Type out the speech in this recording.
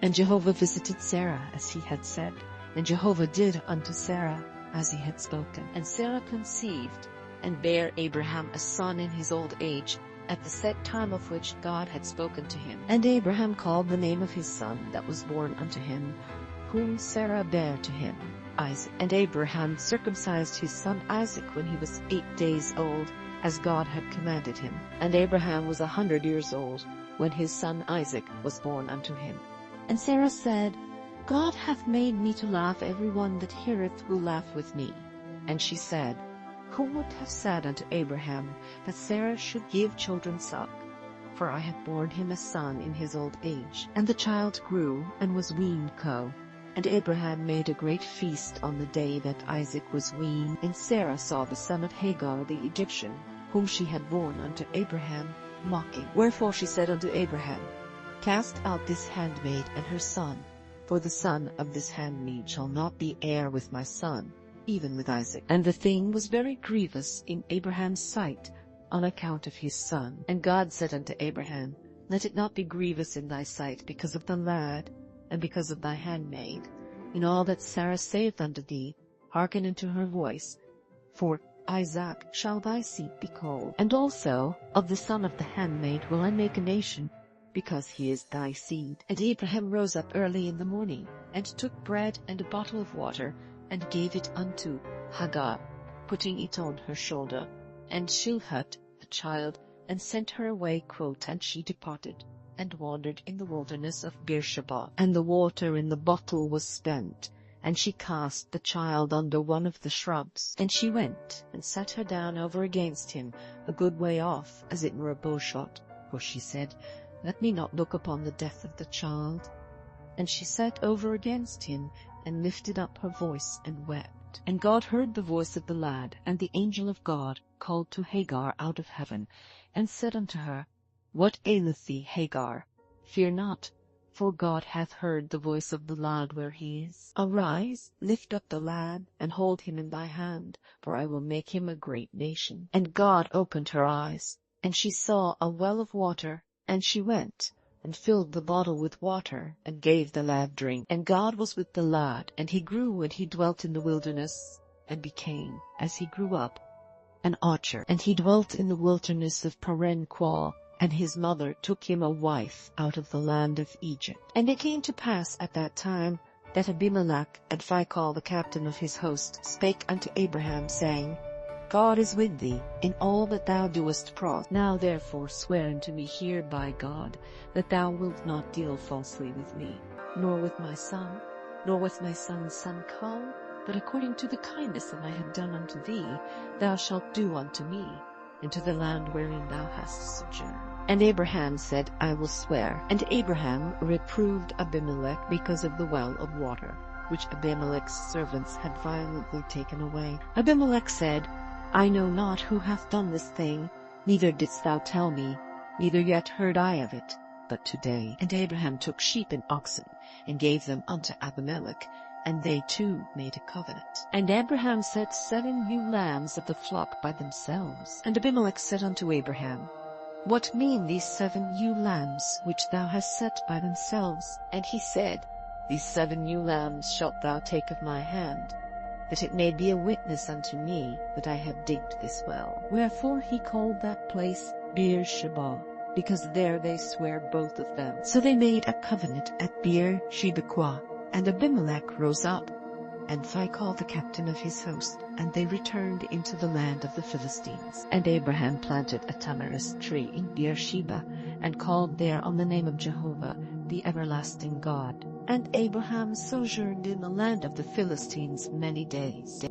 And Jehovah visited Sarah as he had said, and Jehovah did unto Sarah as he had spoken. And Sarah conceived, and bare Abraham a son in his old age, at the set time of which God had spoken to him. And Abraham called the name of his son that was born unto him, whom Sarah bare to him, Isaac. And Abraham circumcised his son Isaac when he was 8 days old, as God had commanded him. And Abraham was 100 years old, when his son Isaac was born unto him. And Sarah said, God hath made me to laugh, every one that heareth will laugh with me. And she said, Who would have said unto Abraham, that Sarah should give children suck? For I have borne him a son in his old age. And the child grew, and was weaned co. And Abraham made a great feast on the day that Isaac was weaned. And Sarah saw the son of Hagar the Egyptian, whom she had borne unto Abraham, mocking. Wherefore she said unto Abraham, Cast out this handmaid and her son, for the son of this handmaid shall not be heir with my son, even with Isaac. And the thing was very grievous in Abraham's sight, on account of his son. And God said unto Abraham, Let it not be grievous in thy sight because of the lad, and because of thy handmaid. In all that Sarah saith unto thee, hearken unto her voice. For Isaac shall thy seed be called. And also of the son of the handmaid will I make a nation, because he is thy seed. And Abraham rose up early in the morning, and took bread and a bottle of water, and gave it unto Hagar, putting it on her shoulder, and shilhut the child, and sent her away. And she departed, and wandered in the wilderness of Beersheba. And the water in the bottle was spent, and she cast the child under one of the shrubs. And she went, and sat her down over against him, a good way off, as it were a bowshot. For she said, Let me not look upon the death of the child. And she sat over against him, and lifted up her voice, and wept. And God heard the voice of the lad, and the angel of God called to Hagar out of heaven, and said unto her, What aileth thee, Hagar? Fear not, for God hath heard the voice of the lad where he is. Arise, lift up the lad, and hold him in thy hand, for I will make him a great nation. And God opened her eyes, and she saw a well of water, and she went, and filled the bottle with water, and gave the lad drink. And God was with the lad, and he grew, and he dwelt in the wilderness, and became, as he grew up, an archer. And he dwelt in the wilderness of Paran-Qual, and his mother took him a wife out of the land of Egypt. And it came to pass at that time, that Abimelech and Phicol the captain of his host spake unto Abraham, saying, God is with thee in all that thou doest prosper. Now therefore swear unto me here by God, that thou wilt not deal falsely with me, nor with my son, nor with my son's son Chol, but according to the kindness that I have done unto thee, thou shalt do unto me, and to the land wherein thou hast sojourned. And Abraham said, I will swear. And Abraham reproved Abimelech because of the well of water, which Abimelech's servants had violently taken away. Abimelech said, I know not who hath done this thing, neither didst thou tell me, neither yet heard I of it, but today. And Abraham took sheep and oxen, and gave them unto Abimelech, and they two made a covenant. And Abraham set 7 ewe lambs of the flock by themselves. And Abimelech said unto Abraham, What mean these 7 ewe lambs which thou hast set by themselves? And he said, These 7 ewe lambs shalt thou take of my hand, that it may be a witness unto me that I have digged this well. Wherefore he called that place Beersheba, because there they sware both of them. So they made a covenant at Beer-sheba. And Abimelech rose up, and Phicol the captain of his host, and they returned into the land of the Philistines. And Abraham planted a tamarisk tree in Beersheba, and called there on the name of Jehovah, the everlasting God. And Abraham sojourned in the land of the Philistines many days.